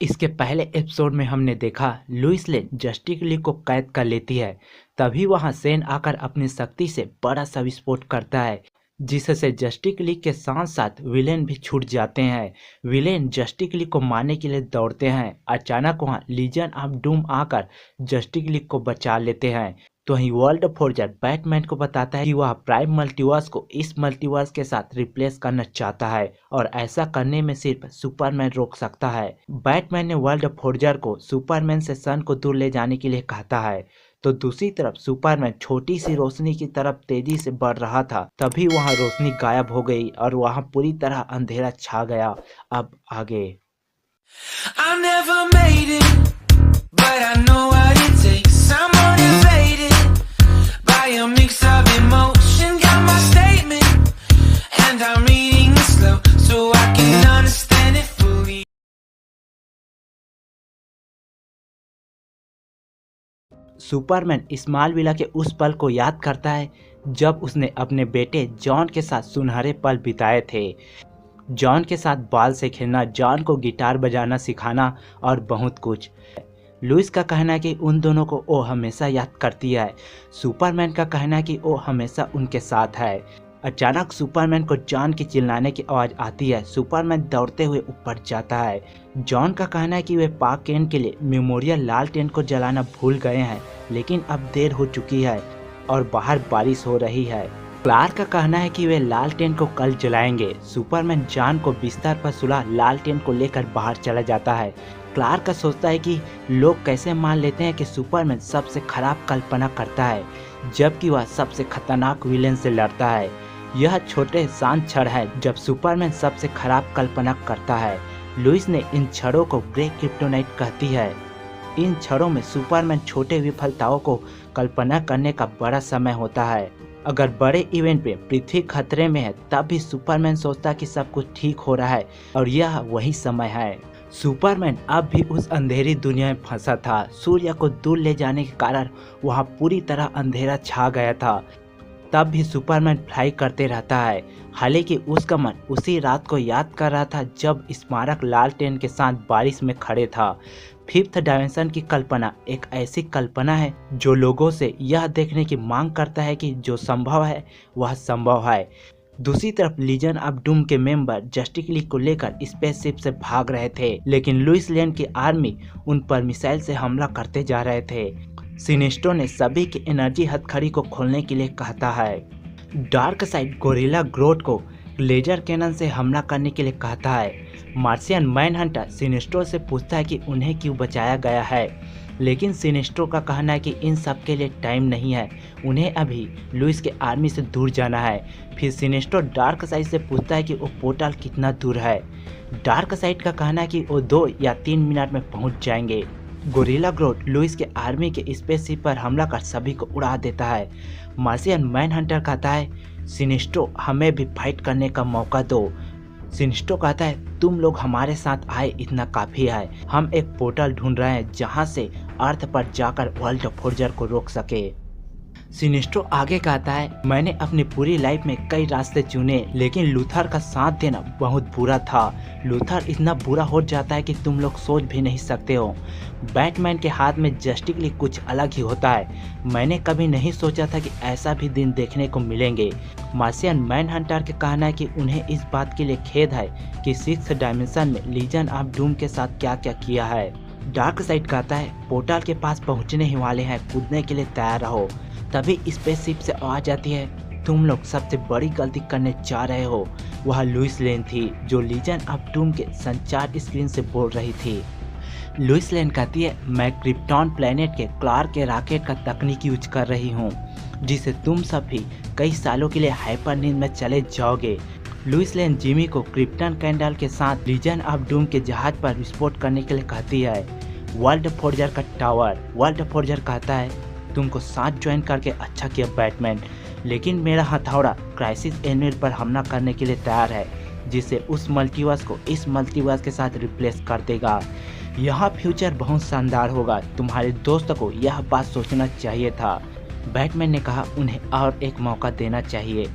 इसके पहले एपिसोड में हमने देखा लुइस लेन जस्टिस लीग को कैद कर लेती है। तभी वहां सेन आकर अपनी शक्ति से बड़ा सा विस्फोट करता है, जिससे जस्टिस लीग के साथ साथ विलेन भी छूट जाते हैं। विलेन जस्टिस लीग को मारने के लिए दौड़ते हैं। अचानक वहां लीजन ऑफ डूम आकर जस्टिस लीग को बचा लेते हैं। तो वहीं वर्ल्ड फोर्जर बैटमैन को बताता है कि वह प्राइम मल्टीवर्स को इस मल्टीवर्स के साथ रिप्लेस करना चाहता है और ऐसा करने में सिर्फ सुपरमैन रोक सकता है। बैटमैन ने वर्ल्ड फोर्जर को सुपरमैन से सन को दूर ले जाने के लिए कहता है। तो दूसरी तरफ सुपरमैन छोटी सी रोशनी की तरफ तेजी से बढ़ रहा था, तभी वहां रोशनी गायब हो गई और वहां पूरी तरह अंधेरा छा गया। अब आगे I never made it, but I know what it takes. I'm motivated by a mix of emotion. Got my statement, and I'm reading it slow so I can understand it fully. Superman Smallville के उस पल को याद करता है जब उसने अपने बेटे जॉन के साथ सुनहरे पल बिताए थे। जॉन के साथ बॉल से खेलना, जॉन को गिटार बजाना सिखाना और बहुत कुछ। लुइस का कहना है कि उन दोनों को वो हमेशा याद करती है। सुपरमैन का कहना है कि वो हमेशा उनके साथ है। अचानक सुपरमैन को जॉन की चिल्लाने की आवाज़ आती है। सुपरमैन दौड़ते हुए ऊपर जाता है। जॉन का कहना है कि वे पार्क केन के लिए मेमोरियल लालटेन को जलाना भूल गए हैं, लेकिन अब देर हो चुकी है और बाहर बारिश हो रही है। क्लार्क का कहना है कि वे लालटेन को कल जलाएंगे। सुपरमैन जॉन को बिस्तर पर सुला लालटेन को लेकर बाहर चला जाता है। क्लार्क का सोचता है कि लोग कैसे मान लेते हैं कि सुपरमैन सबसे खराब कल्पना करता है, जबकि वह सबसे खतरनाक विलेन से लड़ता है। यह छोटे शांत क्षण है जब सुपरमैन सबसे खराब कल्पना करता है। लुइस ने इन क्षणों को ग्रे क्रिप्टोनाइट कहती है। इन क्षणों में सुपरमैन छोटे विफलताओं को कल्पना करने का बड़ा समय होता है। अगर बड़े इवेंट में पृथ्वी खतरे में है, तब भी सुपरमैन सोचता कि सब कुछ ठीक हो रहा है और यह वही समय है। सुपरमैन अब भी उस अंधेरी दुनिया में फंसा था। सूर्य को दूर ले जाने के कारण वहां पूरी तरह अंधेरा छा गया था। तब भी सुपरमैन फ्लाई करते रहता है। हालांकि उसका मन उसी रात को याद कर रहा था जब स्मारक लालटेन के साथ बारिश में खड़े था। फिफ्थ डायमेंशन की कल्पना एक ऐसी कल्पना है जो लोगों से यह देखने की मांग करता है कि जो संभव है वह संभव है। दूसरी तरफ लीजन ऑफ डूम के मेंबर जस्टिस लीग को लेकर स्पेसशिप से भाग रहे थे, लेकिन लुइस लेन की आर्मी उन पर मिसाइल से हमला करते जा रहे थे। सिनेस्ट्रो ने सभी की एनर्जी हथकड़ी को खोलने के लिए कहता है। डार्क साइड गोरिल्ला ग्रोथ को लेजर कैनन से हमला करने के लिए कहता है। मार्शियन मैनहंटर सिनेस्ट्रो से पूछता है कि उन्हें क्यों बचाया गया है, लेकिन सिनेस्ट्रो का कहना है कि इन सब के लिए टाइम नहीं है, उन्हें अभी लुइस के आर्मी से दूर जाना है। फिर सिनेस्ट्रो डार्क साइड से पूछता है कि वो पोर्टल कितना दूर है। डार्क साइड का कहना है कि वो 2 या 3 मिनट में पहुंच जाएंगे। गोरिल्ला ग्रोथ लुइस के आर्मी के स्पेसशिप पर हमला कर सभी को उड़ा देता है। मार्शियन मैनहंटर कहता है, सिनेस्ट्रो हमें भी फाइट करने का मौका दो। सिनेस्ट्रो कहता है, तुम लोग हमारे साथ आए इतना काफ़ी है। हम एक पोर्टल ढूंढ रहे हैं जहां से अर्थ पर जाकर वर्ल्ड फोर्जर को रोक सके। सिनेस्ट्रो आगे कहता है, मैंने अपनी पूरी लाइफ में कई रास्ते चुने, लेकिन लूथर का साथ देना बहुत बुरा था। लूथर इतना बुरा हो जाता है कि तुम लोग सोच भी नहीं सकते हो। बैटमैन के हाथ में जस्टिस लीग कुछ अलग ही होता है। मैंने कभी नहीं सोचा था कि ऐसा भी दिन देखने को मिलेंगे। मार्शियन मैनहंटर के कहना है कि उन्हें इस बात के लिए खेद है कि 6th डायमेंशन में लीजन ऑफ डूम के साथ क्या क्या किया है। डार्क साइड कहता है, पोर्टल के पास पहुंचने ही वाले हैं, कूदने के लिए तैयार रहो। तभी स्पेसशिप से आवाज आती है, तुम लोग सबसे बड़ी गलती करने जा रहे हो। वह लुइस लेन थी जो लीजन ऑफ डूम के संचार स्क्रीन से बोल रही थी। लुइस लेन कहती है, मैं क्रिप्टॉन प्लेनेट के क्लार्क के रॉकेट का तकनीक यूज कर रही हूँ, जिसे तुम सब भी कई सालों के लिए हाइपर नींद में चले जाओगे। लुइस लेन जिमी को क्रिप्टन कैंडल के साथ लीजन ऑफ डूम के जहाज पर विस्फोट करने के लिए कहती है। वर्ल्ड फोर्जर का टावर वर्ल्ड फोर्जर कहता है, तुमको साथ ज्वाइन करके अच्छा किया बैटमैन, लेकिन मेरा हथौड़ा क्राइसिस एनविल पर हमला करने के लिए तैयार है, जिसे उस मल्टीवर्स को इस मल्टीवर्स के साथ रिप्लेस कर देगा। यह फ्यूचर बहुत शानदार होगा। तुम्हारे दोस्त को यह बात सोचना चाहिए था। बैटमैन ने कहा, उन्हें और एक मौका देना चाहिए।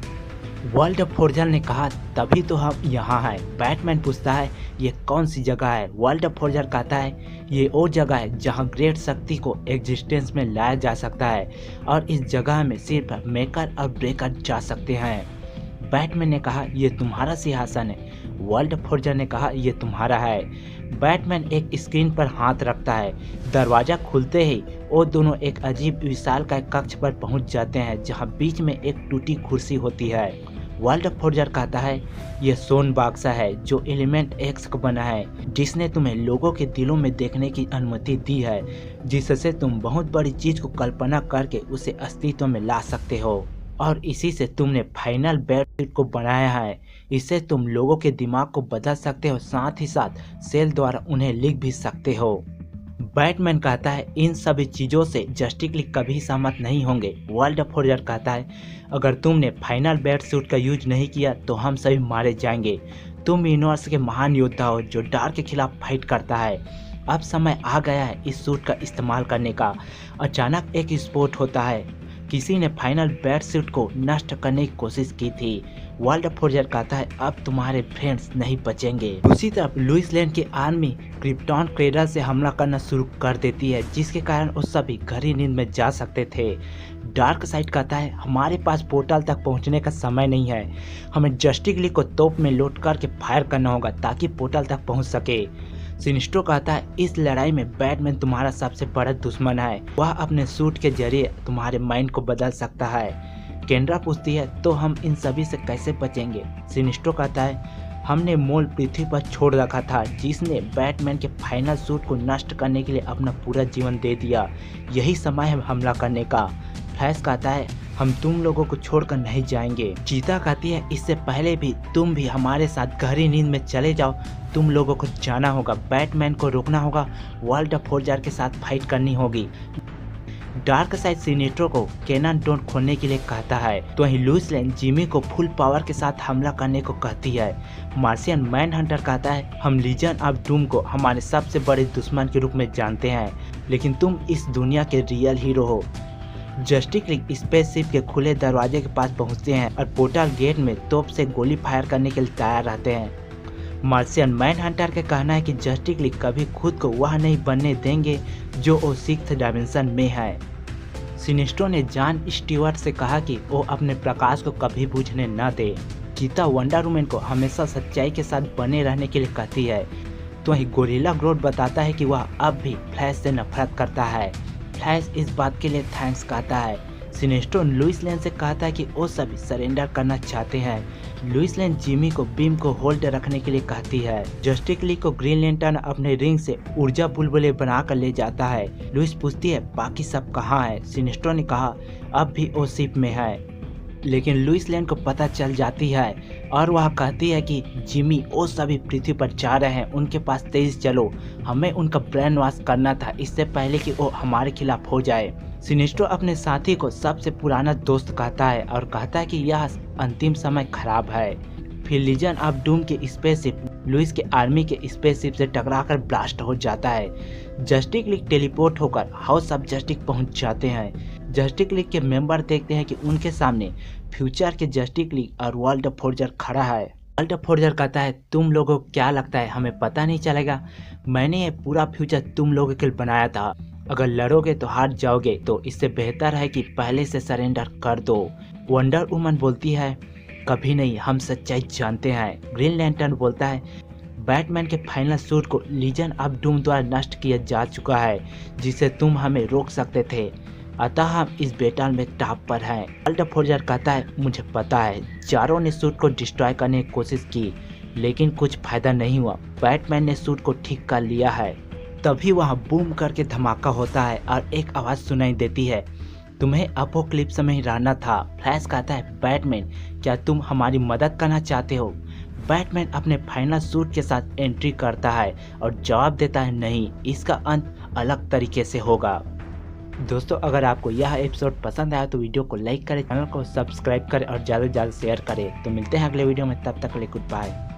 वर्ल्ड फोर्जर ने कहा तभी तो हम यहाँ हैं। बैटमैन पूछता है ये कौन सी जगह है। वर्ल्ड फोर्जर कहता है ये वो जगह है जहाँ ग्रेट शक्ति को एग्जिस्टेंस में लाया जा सकता है और इस जगह में सिर्फ मेकर और ब्रेकर जा सकते हैं। बैटमैन ने कहा ये तुम्हारा सिंहासन है। वर्ल्ड फोर्जर ने कहा ये तुम्हारा है। बैटमैन एक स्क्रीन पर हाथ रखता है। दरवाजा खुलते ही वो दोनों एक अजीब विशालकाय कक्ष पर पहुंच जाते हैं जहां बीच में एक टूटी कुर्सी होती है। वर्ल्ड फोर्जर कहता है ये सोन बाक्सा है जो एलिमेंट एक्स को बना है, जिसने तुम्हें लोगों के दिलों में देखने की अनुमति दी है, जिससे तुम बहुत बड़ी चीज को कल्पना करके उसे अस्तित्व में ला सकते हो और इसी से तुमने फाइनल बैटल को बनाया है। इससे तुम लोगों के दिमाग को बदल सकते हो, साथ ही साथ सेल द्वारा उन्हें लिख भी सकते हो। बैटमैन कहता है इन सभी चीज़ों से जस्टिस लीग कभी सहमत नहीं होंगे। वर्ल्ड फोर्जर कहता है अगर तुमने फाइनल बैट सूट का यूज नहीं किया तो हम सभी मारे जाएंगे। तुम यूनिवर्स के महान योद्धा हो जो डार्क के खिलाफ फाइट करता है। अब समय आ गया है इस सूट का इस्तेमाल करने का। अचानक एक विस्फोट होता है। किसी ने फाइनल बैट सूट को नष्ट करने की कोशिश की थी। वर्ल्ड फोर्जर कहता है अब तुम्हारे फ्रेंड्स नहीं बचेंगे। दूसरी तरफ लुइस लेन की आर्मी क्रिप्टॉन क्रेडल से हमला करना शुरू कर देती है, जिसके कारण वो सभी गहरी नींद में जा सकते थे। डार्क साइड कहता है हमारे पास पोर्टल तक पहुंचने का समय नहीं है। हमें जस्टिस लीग को तोप में लोड करके फायर करना होगा ताकि पोर्टल तक पहुंच सके। सिनिस्ट्रो कहता है इस लड़ाई में बैटमैन तुम्हारा सबसे बड़ा दुश्मन है। वह अपने सूट के जरिए तुम्हारे माइंड को बदल सकता है। केंड्रा पूछती है तो हम इन सभी से कैसे बचेंगे। सिनिस्ट्रो कहता है हमने मोल पृथ्वी पर छोड़ रखा था जिसने बैटमैन के फाइनल सूट को नष्ट करने के लिए अपना पूरा जीवन दे दिया। यही समय है हमला करने का। फ्लैश कहता है हम तुम लोगों को छोड़कर नहीं जाएंगे। चीता कहती है इससे पहले भी तुम भी हमारे साथ गहरी नींद में चले जाओ। तुम लोगों को जाना होगा, बैटमैन को रोकना होगा, वर्ल्ड फोर्जर के साथ फाइट करनी होगी। डार्क साइड सिनेट्रो को कैनन डोंट खोलने के लिए कहता है तो वहीं लुइस लेन जिमी को फुल पावर के साथ हमला करने को कहती है। मार्शियन मैन हंटर कहता है हम लीजन ऑफ डूम को हमारे सबसे बड़े दुश्मन के रूप में जानते हैं, लेकिन तुम इस दुनिया के रियल हीरो हो। जस्टिस लीग स्पेसशिप के खुले दरवाजे के पास पहुंचते हैं और पोर्टल गेट में तोप से गोली फायर करने के लिए तैयार रहते हैं। मार्शियन मैन हंटर का कहना है कि जस्टिस लीग कभी खुद को वह नहीं बनने देंगे जो वो सिक्स्थ डायमेंशन में है। सिनिस्ट्रो ने जॉन स्टीवर्ट से कहा कि वो अपने प्रकाश को कभी बुझने न दे। चीता वंडर वुमन को हमेशा सच्चाई के साथ बने रहने के लिए कहती है तो वहीं गोरिल्ला ग्रोथ बताता है कि वह अब भी फ्लैश से नफरत करता है। फ्लैश इस बात के लिए थैंक्स कहता है। सिनेस्ट्रो लुइस लेन से कहता है कि वो सभी सरेंडर करना चाहते हैं। लुइस लेन जिमी को बीम को होल्ड रखने के लिए कहती है। जस्टिस लीग को ग्रीन लैंटर्न अपने रिंग से ऊर्जा बुलबुले बनाकर ले जाता है। लुइस पूछती है बाकी सब कहाँ है। सिनेस्ट्रो ने कहा अब भी वो शिप में है, लेकिन लुइस लेन को पता चल जाती है और वह कहती है कि जिमी वो सभी पृथ्वी पर जा रहे हैं, उनके पास तेज चलो, हमें उनका ब्रेन वॉश करना था इससे पहले कि वो हमारे खिलाफ हो जाए। सिनेस्ट्रो अपने साथी को सबसे पुराना दोस्त कहता है और कहता है कि यह अंतिम समय खराब है। फिर लीजन ऑफ डूम के स्पेसशिप लुइस के आर्मी के स्पेसशिप से टकराकर ब्लास्ट हो जाता है। जस्टिस लीग टेलीपोर्ट होकर हाउस ऑफ जस्टिस पहुंच जाते हैं। जस्टिस लीग के मेंबर देखते हैं कि उनके सामने फ्यूचर के जस्टिस लीग और वर्ल्ड फोर्जर खड़ा है। वर्ल्ड फोर्जर कहता है तुम लोगों को क्या लगता है हमें पता नहीं चलेगा? मैंने ये पूरा फ्यूचर तुम लोगों के लिए बनाया था। अगर लड़ोगे तो हार जाओगे, तो इससे बेहतर है कि पहले से सरेंडर कर दो। वंडर वुमन बोलती है कभी नहीं, हम सच्चाई जानते हैं। ग्रीन लैंटर्न बोलता है बैटमैन के फाइनल सूट को लीजन ऑफ डूम द्वारा नष्ट किया जा चुका है, जिसे तुम हमें रोक सकते थे, अतः हम इस बैटल में टॉप पर हैं। वर्ल्ड फोर्जर कहता है मुझे पता है चारों ने सूट को डिस्ट्रॉय करने की कोशिश की, लेकिन कुछ फायदा नहीं हुआ। बैटमैन ने सूट को ठीक कर लिया है। तभी वहाँ बूम करके धमाका होता है और एक आवाज़ सुनाई देती है तुम्हें अपोक्लिप्स में ही रहना था। फ्लैश कहता है बैटमैन क्या तुम हमारी मदद करना चाहते हो? बैटमैन अपने फाइनल सूट के साथ एंट्री करता है और जवाब देता है नहीं, इसका अंत अलग तरीके से होगा। दोस्तों अगर आपको यह एपिसोड पसंद आया तो वीडियो को लाइक करें, चैनल को सब्सक्राइब करें और ज़्यादा से ज़्यादा शेयर करें। तो मिलते हैं अगले वीडियो में, तब तक के लिए गुड बाय।